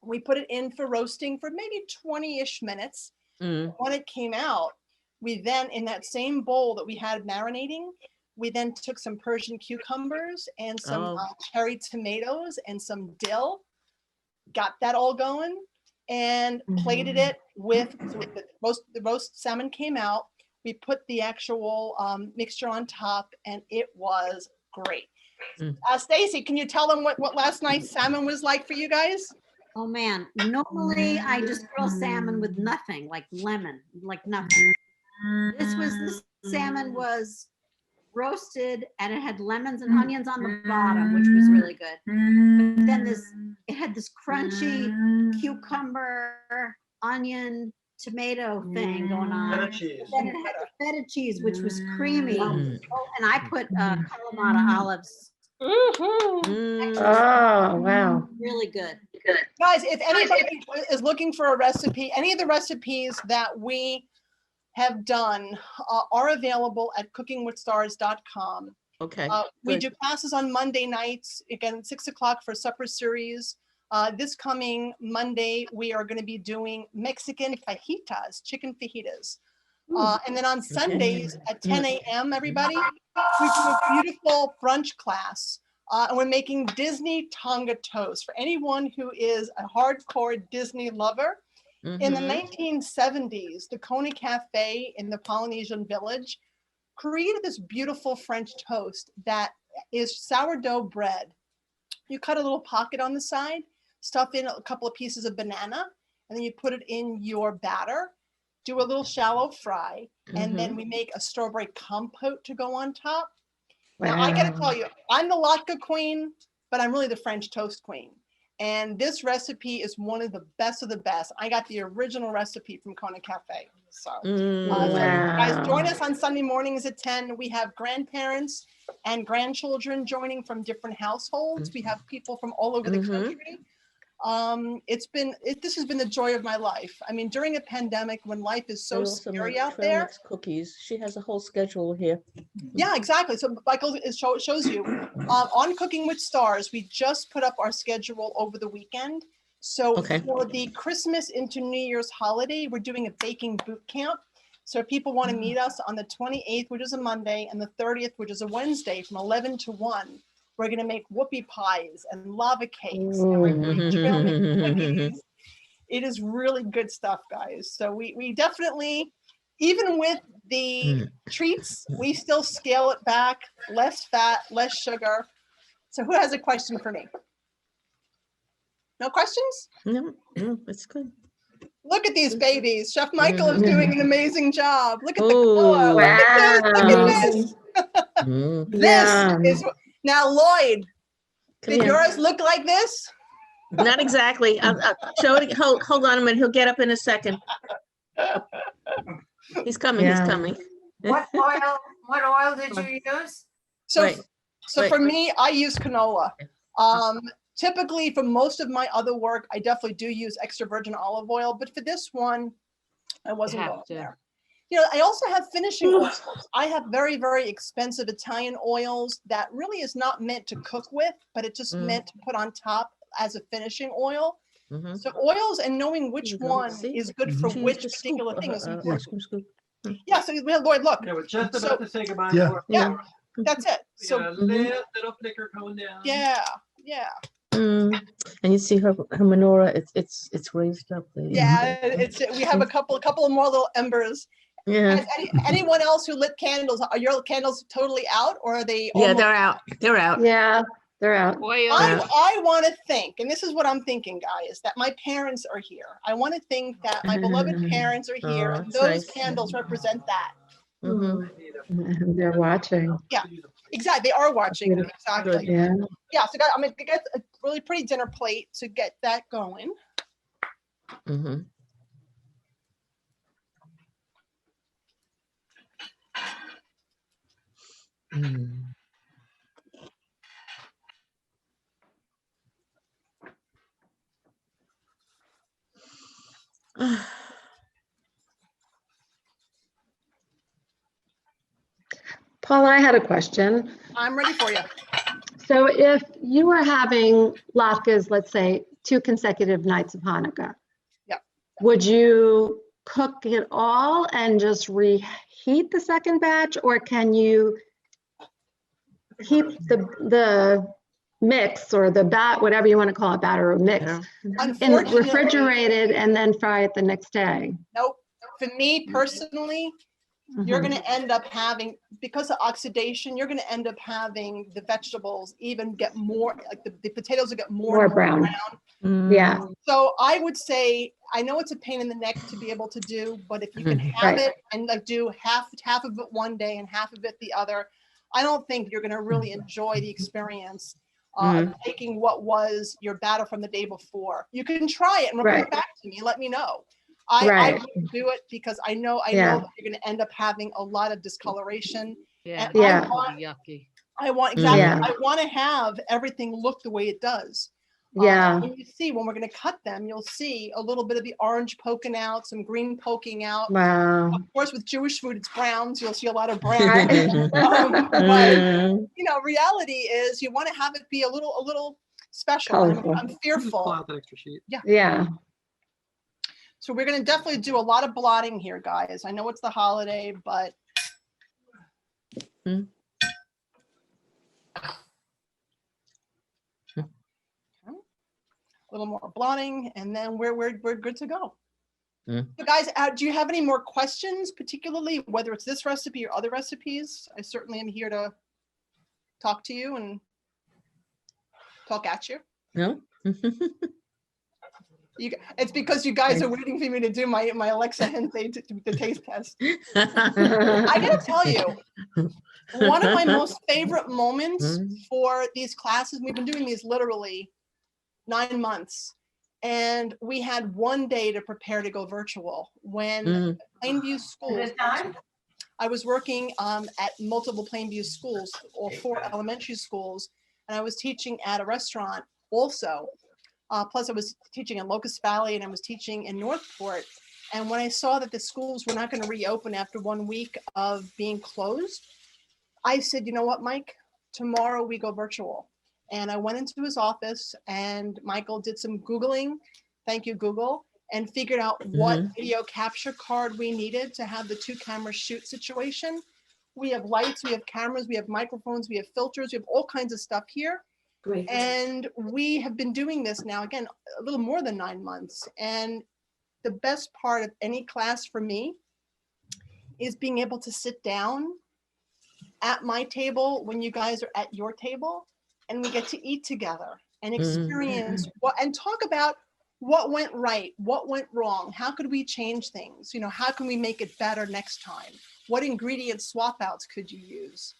We put it in for roasting for maybe 20-ish minutes. When it came out, we then, in that same bowl that we had marinating, we then took some Persian cucumbers and some cherry tomatoes and some dill, got that all going, and plated it with the roast salmon came out. We put the actual mixture on top, and it was great. Stacy, can you tell them what last night's salmon was like for you guys? Oh man, normally I just grill salmon with nothing, like lemon, like nothing. This salmon was roasted and it had lemons and onions on the bottom, which was really good. But then it had this crunchy cucumber, onion, tomato thing going on. Feta cheese. Then it had the feta cheese, which was creamy. Oh, and I put Kalamata olives. Oh, wow. Really good. Guys, if anybody is looking for a recipe, any of the recipes that we have done are available at cookingwithstars.com. Okay. We good. do classes on Monday nights, again, 6 o'clock for supper series. This coming Monday, we are going to be doing Mexican fajitas, chicken fajitas. And then on Sundays at 10 a.m., everybody, we do a beautiful brunch class. And we're making Disney Tonga toast for anyone who is a hardcore Disney lover. In the 1970s, the Kona Cafe in the Polynesian Village created this beautiful French toast that is sourdough bread. You cut a little pocket on the side, stuff in a couple of pieces of banana, and then you put it in your batter, do a little shallow fry, and then we make a strawberry compote to go on top. Now, I got to tell you, I'm the latke queen, but I'm really the French toast queen. And this recipe is one of the best. I got the original recipe from Kona Cafe. So, guys, join us on Sunday mornings at 10. We have grandparents and grandchildren joining from different households. We have people from all over the country. This has been the joy of my life. I mean, during a pandemic when life is so scary out there. Cookies. She has a whole schedule here. Yeah, exactly. So Michael shows you on Cooking with Stars. We just put up our schedule over the weekend. So for the Christmas into New Year's holiday, we're doing a baking boot camp. So if people want to meet us on the 28th, which is a Monday, and the 30th, which is a Wednesday, from 11 to 1, we're going to make whoopie pies and lava cakes. And we're going to be drilling cookies. It is really good stuff, guys. So we definitely, even with the treats, we still scale it back, less fat, less sugar. So who has a question for me? No questions? No, that's good. Look at these babies. Chef Michael is doing an amazing job. Look at the color. Look at this. Look at this. This is now, Lloyd. Did yours look like this? Not exactly. I'll show it. Hold on a minute. He'll get up in a second. He's coming. He's coming. What oil did you use? So for me, I use canola. Typically, for most of my other work, I definitely do use extra virgin olive oil, but for this one, I wasn't going there. You know, I also have finishing oils. I have very, very expensive Italian oils that really is not meant to cook with, but it's just meant to put on top as a finishing oil. So oils and knowing which one is good for which particular thing is important. Yeah, so Lloyd, look. Yeah, we're just about to say goodbye. Yeah, that's it. So little flicker going down. Yeah. And you see her menorah, it's raised up there. Yeah, we have a couple of more little embers. Yeah. Anyone else who lit candles? Are your candles totally out, or are they? Yeah, they're out. They're out. Yeah, they're out. I want to think, and this is what I'm thinking, guys, that my parents are here. I want to think that my beloved parents are here, and those candles represent that. They're watching. Yeah, exactly. They are watching. Exactly. Yeah. Yeah. So I'm gonna get a really pretty dinner plate to get that going. Paula, I had a question. I'm ready for you. So if you were having latkes, let's say 2 consecutive nights of Hanukkah, would you cook it all and just reheat the second batch, or can you keep the mix or the whatever you want to call it, batter or mix, and refrigerated and then fry it the next day? Nope. For me personally, you're going to end up having, because of oxidation, you're going to end up having the vegetables even get more, like the potatoes will get more brown. Yeah. So I would say, I know it's a pain in the neck to be able to do, but if you can have it and like do half of it one day and half of it the other, I don't think you're going to really enjoy the experience of taking what was your batter from the day before. You can try it and report back to me and let me know. I Right. wouldn't do it because I know Yeah. that you're going to end up having a lot of discoloration. Yeah. And Yeah. Yucky. I want exactly. Yeah. I want to have everything look the way it does. Yeah. When you see when we're going to cut them, you'll see a little bit of the orange poking out, some green poking out. Wow. Of course, with Jewish food, it's browns. You'll see a lot of brown. But you know, reality is you want to have it be a little special. Colorful. I'm fearful. Pull out that extra sheet. Yeah. Yeah. So we're going to definitely do a lot of blotting here, guys. I know it's the holiday, but. Mm. A little more blotting, and then we're good to go. Mm. So guys, do you have any more questions, particularly whether it's this recipe or other recipes? I certainly am here to talk to you and talk at you. No. It's because you guys are waiting for me to do my Alexa Hensei the taste test. I gotta tell you, one of my most favorite moments for these classes, we've been doing these literally 9 months, and we had one day to prepare to go virtual when Plainview schools. I was working at multiple Plainview schools, or 4 elementary schools, and I was teaching at a restaurant also. Plus I was teaching in Locust Valley and I was teaching in Northport. And when I saw that the schools were not going to reopen after 1 week of being closed, I said, you know what, Mike, tomorrow we go virtual. And I went into his office and Michael did some Googling, thank you, Google, and figured out what video capture card we needed to have the 2-camera shoot situation. We have lights, we have cameras, we have microphones, we have filters, we have all kinds of stuff here. Great. And we have been doing this now, again, a little more than 9 months. And the best part of any class for me is being able to sit down at my table when you guys are at your table, and we get to eat together and experience what, and talk about what went right, what went wrong, how could we change things, you know, how can we make it better next time, what ingredient swap outs could you use.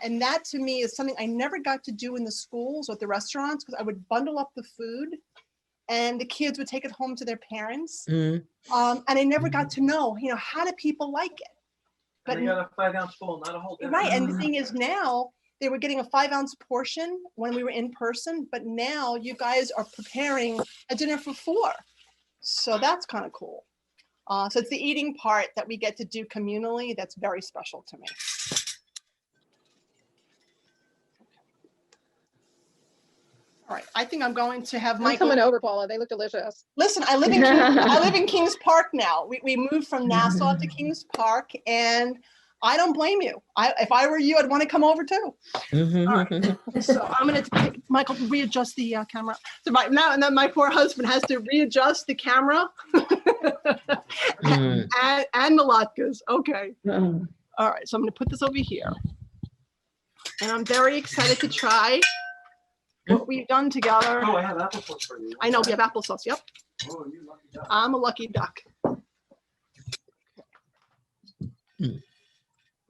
And that to me is something I never got to do in the schools or at the restaurants, because I would bundle up the food and the kids would take it home to their parents. And I never got to know, you know, how do people like it? But you got a 5-ounce bowl, not a whole dinner. Right, and the thing is now, they were getting a 5-ounce portion when we were in person, but now you guys are preparing a dinner for 4. So that's kind of cool. So it's the eating part that we get to do communally that's very special to me. All right, I think I'm going to have I'm Michael. coming over, Paula. They look delicious. Listen, I live in Kings Park now. We moved from Nassau to Kings Park, and I don't blame you. If I were you, I'd want to come over too. All right. So I'm going to Michael readjust the camera. So now my poor husband has to readjust the camera and the latkes. Okay. All right. So I'm going to put this over here, and I'm very excited to try what we've done together. Oh, I have applesauce for you. I know we have applesauce. Yep. Oh, you lucky duck. I'm a lucky duck.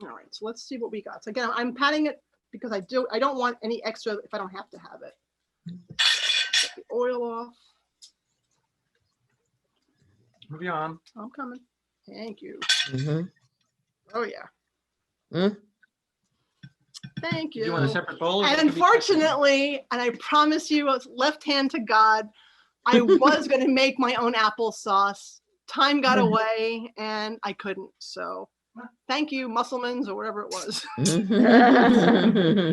All right, so let's see what we got. So again, I'm patting it because I don't want any extra if I don't have to have it. Get the oil off. Move you on. I'm coming. Thank you. Oh yeah. Thank you. You want a separate bowl? And unfortunately, and I promise you, left hand to God, I was going to make my own applesauce. Time got away and I couldn't. So thank you, Musselmans, or whatever it was.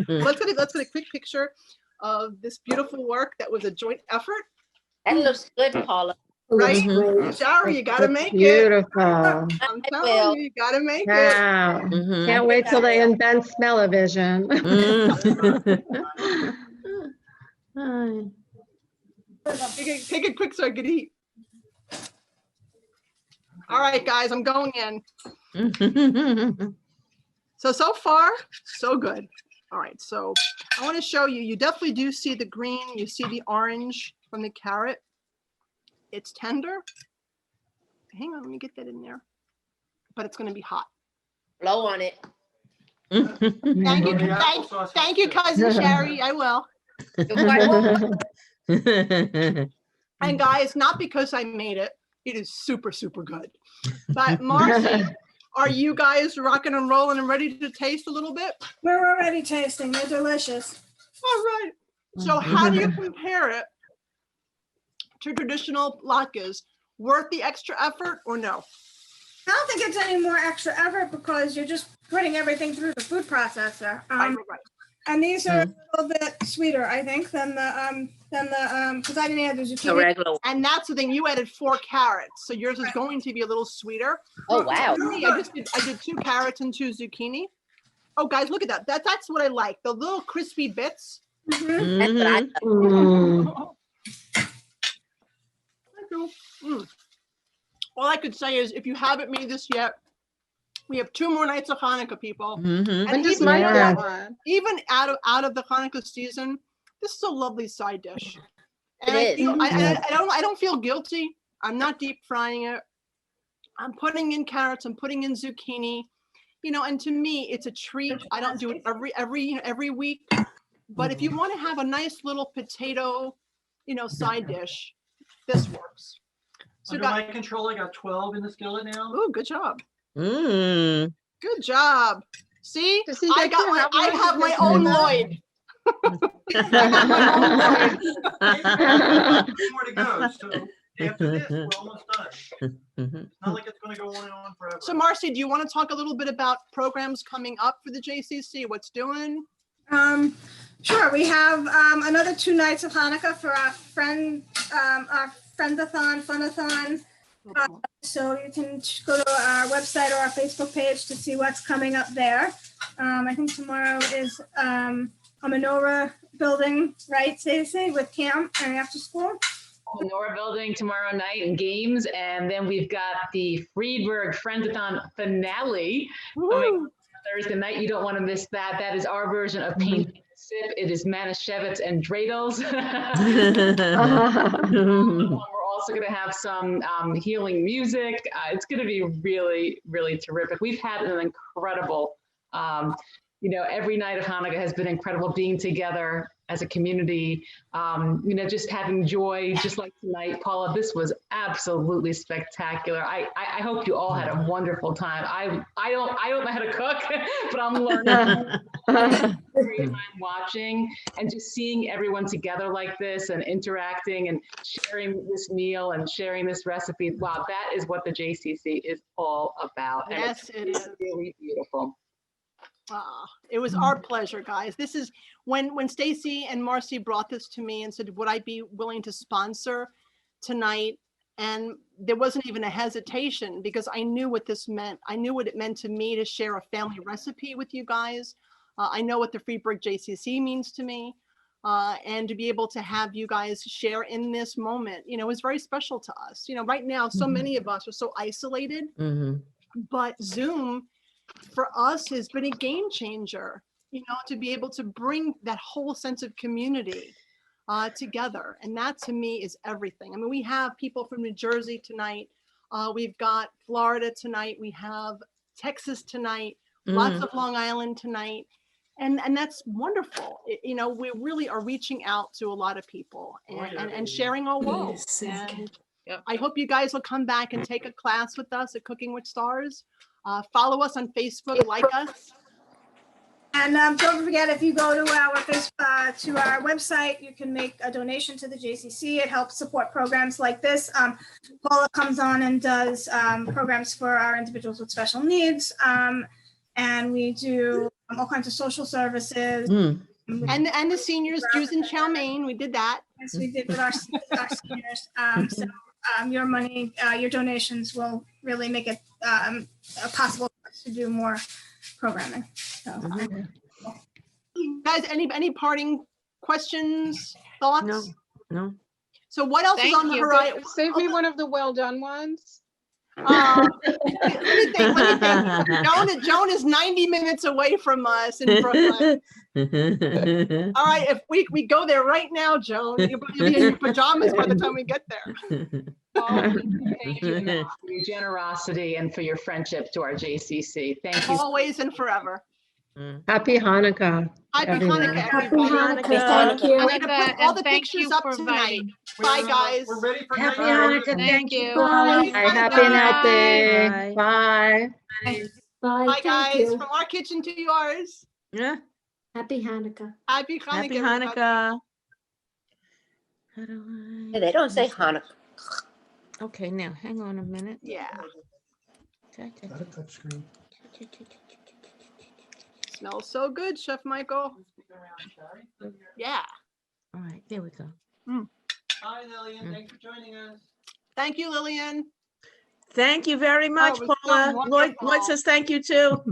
let's get a quick picture of this beautiful work that was a joint effort. That looks good, Paula. Right? Shari, you gotta make Beautiful. it. I'm telling you, you gotta make Wow. it. Can't wait till they invent smell-o-vision. Take it quick so I could eat. All right, guys, I'm going in. So far, so good. All right, so I want to show you, you definitely do see the green, you see the orange from the carrot. It's tender. Hang on, let me get that in there. But it's going to be hot. Blow on it. Thank you, cousin Sherry. I will. And guys, not because I made it, It is super, super good. But Marcy, are you guys rocking and rolling and ready to taste a little bit? We're already tasting. They're delicious. All right. So how do you compare it to traditional latkes? Worth the extra effort or no? I don't think it's any more extra effort because you're just putting everything through the food processor. Right. And these are a little bit sweeter, I think, than the because I didn't add the The zucchini. regular. And that's the thing. You added 4 carrots, so yours is going to be a little sweeter. Oh, wow. For me, I did 2 carrots and 2 zucchini. Oh, guys, look at that. That's what I like. The little crispy bits. Mhm. That's what I All I could say is, if you haven't made this yet, we have 2 more nights of Hanukkah, people. When does Mike get one? Even out of the Hanukkah season, this is a lovely side dish. And It is. I don't feel guilty. I'm not deep frying it. I'm putting in carrots. I'm putting in zucchini. And to me, it's a treat. I don't do it every week. But if you want to have a nice little potato, side dish, this works. So Under my control, I got 12 in the skillet now. Oh, good job. Mm. Good job. See, Does he I get to have I one? have my Does he own get that? Lloyd. More to go. So after this, we're almost done. It's not like it's going to go on and on forever. So Marcy, do you want to talk a little bit about programs coming up for the JCC? What's doing? Sure. We have another 2 nights of Hanukkah for our Friend-A-Thon, Fun-A-Thon. So you can go to our website or our Facebook page to see what's coming up there. I think tomorrow is a menorah building, right, Stacey, with camp and after school. Menorah building tomorrow night and games. And then we've got the Friedberg Friend-A-Thon finale coming Thursday night. You don't want to miss that. That is our version of Paint and Sip. It is Manischewitz and Dreidels. We're also going to have some healing music. It's going to be really, really terrific. We've had an incredible, every night of Hanukkah has been incredible, being together as a community, just having joy, just like tonight. Paula, this was absolutely spectacular. I hope you all had a wonderful time. I don't know how to cook, but I'm learning. Great time watching and just seeing everyone together like this and interacting and sharing this meal and sharing this recipe. Wow, that is what the JCC is all about. And Yes, it is. Really beautiful. It was our pleasure, guys. This is when Stacy and Marcy brought this to me and said, would I be willing to sponsor tonight? And there wasn't even a hesitation because I knew what this meant. I knew what it meant to me to share a family recipe with you guys. I know what the Friedberg JCC means to me. And to be able to have you guys share in this moment, is very special to us. Right now, so many of us are so isolated, but Zoom for us has been a game changer, to be able to bring that whole sense of community together. And that to me is everything. I mean, we have people from New Jersey tonight. We've got Florida tonight. We have Texas tonight, lots of Long Island tonight. And that's wonderful. We really are reaching out to a lot of people and sharing our world. And I hope you guys will come back and take a class with us at Cooking with Stars. Follow us on Facebook, like us. And don't forget, if you go to our website, you can make a donation to the JCC. It helps support programs like this. Paula comes on and does programs for our individuals with special needs. And we do all kinds of social services. And the seniors, Jews in Chow Mein, we did that. Yes, we did with our seniors. So your money, your donations will really make it possible for us to do more programming. So, guys, any parting questions, thoughts? No. So what else is on the horizon? Save me one of the well done ones. Let me think. Joan is 90 minutes away from us in Brooklyn. All right, if we go there right now, Joan, you'll be in your pajamas by the time we get there. Thank you for your generosity and for your friendship to our JCC. Thank you. Always and forever. Happy Hanukkah. Happy everyone. Hanukkah, Happy everybody. Hanukkah. Thank you. I'm going to put all the Thank pictures you up for tonight. inviting. Bye, guys. We're ready for Happy Hanukkah. Hanukkah. Thank you. Bye. Happy Bye. Happy. Bye. Bye. Bye, Thank guys. you. From our kitchen to yours. Yeah. Happy Hanukkah. Happy Hanukkah. Happy everybody. Hanukkah. How do I- They don't say Hanukkah. Okay, now hang on a minute. Yeah. Okay. Smells so good, Chef Michael. Yeah. All right, there we go. Hi, Lillian. Thanks for joining us. Thank you, Lillian. Thank you very much, it was so Paula. Lloyd wonderful. says thank you too.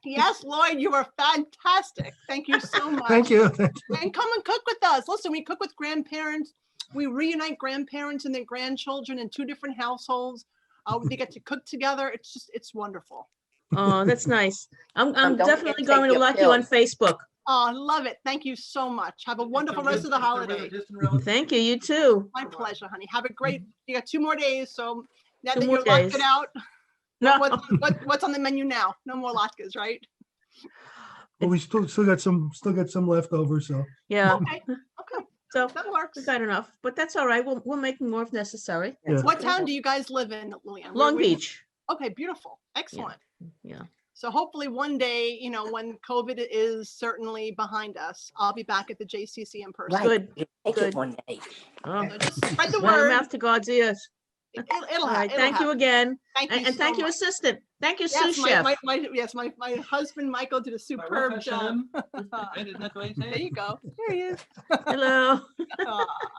Yes, Lloyd, you were fantastic. Thank you so much. Thank you. And come and cook with us. Listen, we cook with grandparents. We reunite grandparents and their grandchildren in 2 different households. They get to cook together. It's wonderful. Oh, that's nice. I'm don't definitely forget to going take to your like you on pills. Facebook. Oh, I love it. Thank you so much. Have a wonderful rest of the holiday. Thank you. You too. My pleasure, honey. Have a great, you got 2 more days. So now 2 that more you're locked days. it out, No. what's on the menu now? No more latkes, right? Well, we still got some left over, so. Yeah. Okay. So That works. we got enough, but that's all right. We'll make more if necessary. Yeah. What town do you guys live in, Lillian? Long Where- Beach. Okay, beautiful. Excellent. Yeah. So hopefully one day, when COVID is certainly behind us, I'll be back at the JCC in person. Right. Good. Take Good. it one day. Oh. So just spread the Run your word. mouth to God's ears. It'll All right. happen. Thank you again. Thank you And so thank you, much. assistant. Thank you, Yes, sous chef. my husband Michael did a superb job. There you go. There he is. Hello.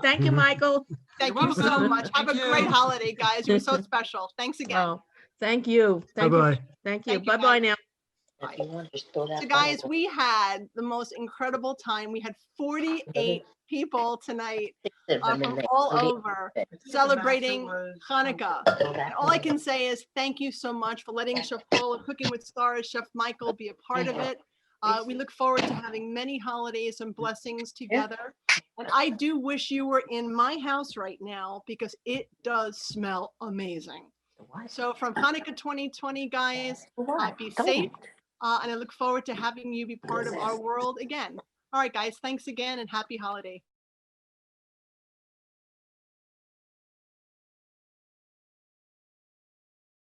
Thank you, Michael. Thank you so much. Have a great holiday, guys. You're so special. Thanks again. Oh, thank you. Thank you. Bye-bye. Thank you. Thank you, Bye-bye guys. now. So guys, we had the most incredible time. We had 48 people tonight from all over celebrating Hanukkah. And all I can say is thank you so much for letting Chef Paula, Cooking with Stars, Chef Michael be a part of it. We look forward to having many holidays and blessings together. And I do wish you were in my house right now because it does smell amazing. So from Hanukkah 2020, guys, be safe. And I look forward to having you be part of our world again. All right, guys, thanks again and happy holiday.